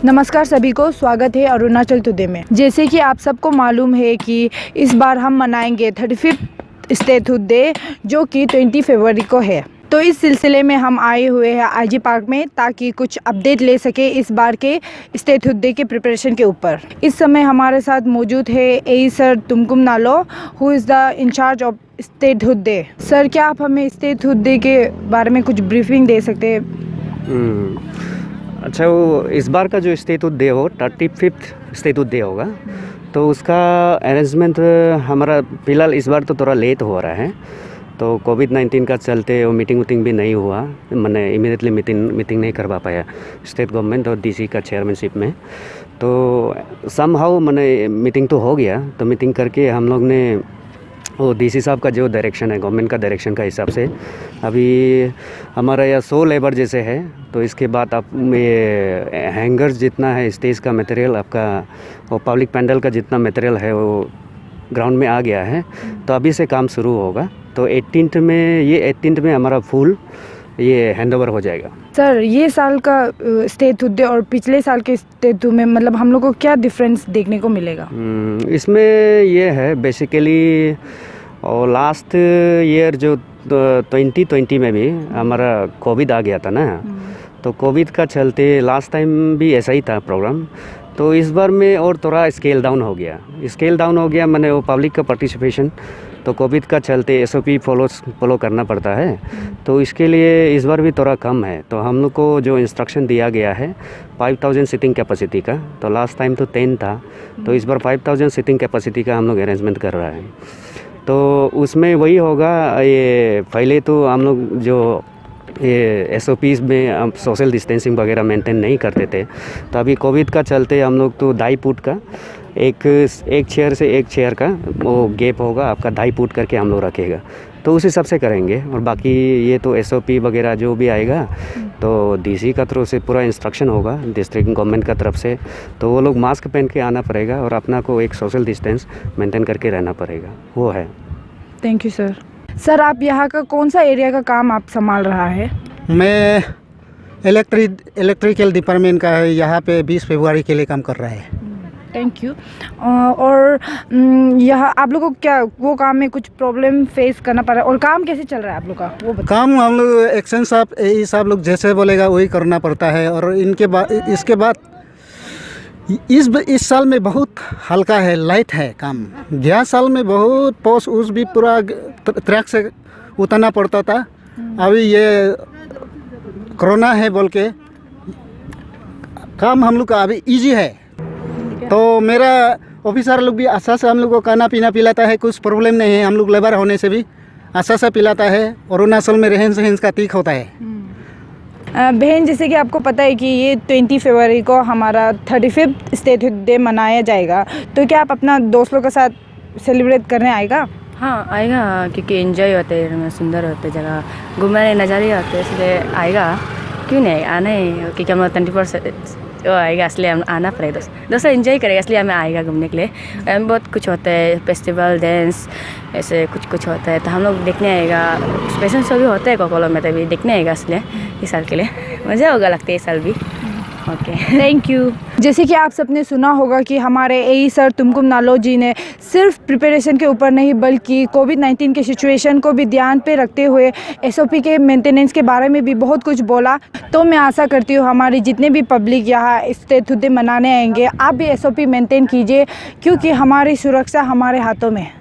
नमस्कार सभी को, स्वागत है अरुणाचल टुडे में। जैसे कि आप सबको मालूम है कि इस बार हम मनाएंगे 35th स्टेटहुड डे, जो कि 20 फरवरी को है। तो इस सिलसिले में हम आए हुए हैं आईजी पार्क में ताकि कुछ अपडेट ले सके इस बार के स्टेटहुड डे के प्रिपरेशन के ऊपर। इस समय हमारे साथ मौजूद है ए sir Tumkum Nalo, who is the in charge of statehood day. Sir, क्या आप हमें स्टेटहुड डे के बारे में कुछ ब्रीफिंग दे सकते हैं? अच्छा, वो इस बार का जो स्टेटहुड डे हो 35th स्टेटहुड डे होगा, तो उसका अरेंजमेंट हमारा फ़िलहाल इस बार तो थोड़ा लेट हो रहा है। तो कोविड-19 का चलते वो मीटिंग भी नहीं हुआ, मैंने इमीडिएटली मीटिंग नहीं करवा पाया स्टेट गवर्नमेंट और डीसी का चेयरमैनशिप में। तो समहाउ मैंने मीटिंग तो हो गया, तो मीटिंग करके हम लोग ने वो डीसी साहब का जो डायरेक्शन है, गवर्नमेंट का डायरेक्शन का हिसाब से अभी हमारा यह 100 लेबर जैसे है। तो इसके बाद आप ये हैंगर्स जितना है, स्टेज का मटेरियल आपका, वो पब्लिक पैंडल का जितना मटेरियल है वो ग्राउंड में आ गया है। तो अभी से काम शुरू होगा। तो 18th में हमारा फुल ये हैंडओवर हो जाएगा। सर, ये साल का स्टेटहुड डे और पिछले साल के स्टेटहुड में मतलब हम लोग को क्या डिफरेंस देखने को मिलेगा? इसमें ये है बेसिकली, और लास्ट ईयर जो 2020 में भी हमारा कोविड आ गया था ना, तो कोविड का चलते लास्ट टाइम भी ऐसा ही था प्रोग्राम। तो इस बार में और थोड़ा स्केल डाउन हो गया मैंने वो पब्लिक का पार्टिसिपेशन, तो कोविड का चलते एसओपी फॉलो करना पड़ता है। तो इसके लिए इस बार भी थोड़ा कम है। तो हम लोग को जो इंस्ट्रक्शन दिया गया है 5000 सीटिंग कैपेसिटी का, तो लास्ट टाइम तो 10 था, तो इस बार 5000 सीटिंग कैपेसिटी का हम लोग अरेंजमेंट कर रहा है। तो उसमें वही होगा, ये पहले तो हम लोग जो ये एसओपीज़ में हम सोशल डिस्टेंसिंग वगैरह मेंटेन नहीं करते थे। तो अभी कोविड का चलते हम लोग तो 2.5 फुट का एक चेयर से एक चेयर का वो गैप होगा आपका, 2.5 फुट करके हम लोग रखेगा। तो उस हिसाब से करेंगे। और बाकी ये तो एसओपी वगैरह जो भी आएगा तो डीसी का तरफ से पूरा इंस्ट्रक्शन होगा, डिस्ट्रिक्ट गवर्नमेंट का तरफ से। तो वो लोग मास्क पहन के आना पड़ेगा और अपना को एक सोशल डिस्टेंस मेंटेन करके रहना पड़ेगा, वो है। Thank you sir. सर, आप यहाँ का कौन सा एरिया का काम आप संभाल रहा है? मैं इलेक्ट्रिकल डिपार्टमेंट का है, यहाँ पे 20 फरवरी के लिए काम कर रहा है। Thank you. और यहाँ आप लोगों को क्या वो काम में कुछ प्रॉब्लम फेस करना पड़ा और काम कैसे चल रहा है आप लोग का, वो बताइए। काम हम लोग एक्शन साहब ये सब लोग जैसे बोलेगा वही करना पड़ता है। और इसके बाद इस साल में बहुत हल्का है, लाइट है काम। गया साल में बहुत पोस्ट उस भी पूरा ट्रैक से उतरना पड़ता था। अभी ये कोरोना है बोल के काम हम लोग का अभी इजी है। तो मेरा ऑफिसर लोग भी अच्छा से हम लोग को खाना पीना पिलाता है, कुछ प्रॉब्लम नहीं है। हम लोग लेबर होने से भी अच्छा से पिलाता है। अरुणाचल में रहन सहन का ठीक होता है। बहन, जैसे कि आपको पता है कि ये 20 फरवरी को हमारा 35th स्टेटहुड डे मनाया जाएगा, तो क्या आप अपना दोस्तों के साथ सेलिब्रेट करने आएगा? हाँ आएगा, क्योंकि एंजॉय होते हैं, सुंदर होते जगह, घूमने नज़ारे होते हैं, इसलिए आएगा। क्यों नहीं आना है, क्योंकि हम 24 तो आएगा, इसलिए हम आना पड़ेगा। दोस्तों एंजॉय करेगा, इसलिए हमें आएगा घूमने के लिए। बहुत कुछ होता है, फेस्टिवल डांस ऐसे कुछ होता है, तो हम लोग देखने आएगा। स्पेशल शो भी होता है कोकोलो में, तभी देखने आएगा, इसलिए इस साल के लिए मज़ा होगा, लगता है इस साल भी। Okay, thank you. जैसे कि आप सबने सुना होगा कि हमारे ए सर तुमकुम नालो जी ने सिर्फ प्रिपरेशन के ऊपर नहीं बल्कि कोविड-19 के सिचुएशन को भी ध्यान पे रखते हुए एसओपी के मेंटेनेंस के बारे में भी बहुत कुछ बोला। तो मैं आशा करती हूँ हमारी जितने भी पब्लिक यहाँ स्टेटहुड डे मनाने आएंगे, आप भी एसओपी मेंटेन कीजिए, क्योंकि हमारी सुरक्षा हमारे हाथों में है।